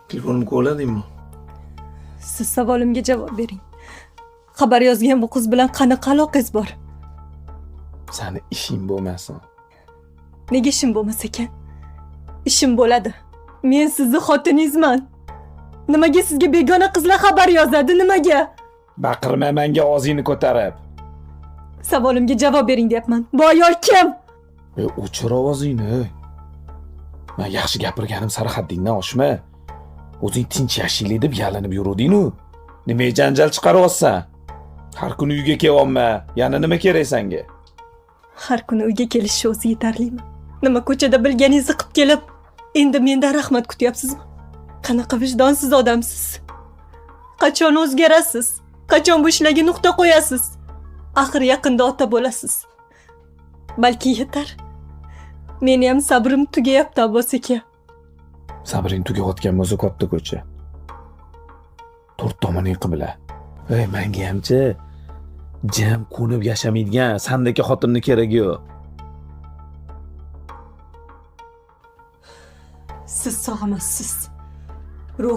Telefonimni ko'ladingmi? Siz savolimga javob bering. Xabar yozgan bu qiz bilan qanaqa aloqangiz bor? Sani ishing bo'lmasin. Nega ishim bo'lmas ekan? Ishim bo'ladi. Men sizni xotiningizman. Nimaga sizga begona qizlar xabar yozadi? Nimaga? Baqirma menga og'zingni ko'tarib. Savolimga javob bering deyapman. Bu ayol kim? O'chir ovozingni. Men yaxshi gapirganim sari haddingdan oshma. O'zing tinch yashaylik deb yalinib yuruvding-ku. Nimaga janjal chiqaryapsan? Har kuni uyga kelyapma. Yana nima kerak senga? Har kuni uyga kelish o'zi yetarlimi? Nima ko'chada bilganingizni qilib kelib, endi mendan rahmat kutyapsizmi? Qanaqa vijdonsiz odamsiz? Qachon o'zgarasiz? Qachon bu ishlarga nuqta qo'yasiz? Axir yaqinda ota bo'lasiz. Balki yetar. Meni ham sabrim tugayapti Abbos aka. Sabring tugayotgan bo'lsa katta ko'cha. To'rt tomoning qibla. Menga hamchi jam qo'nib yashamaydigan sandagi xotinni keragi yo'q. Siz sog' emassiz. Ruh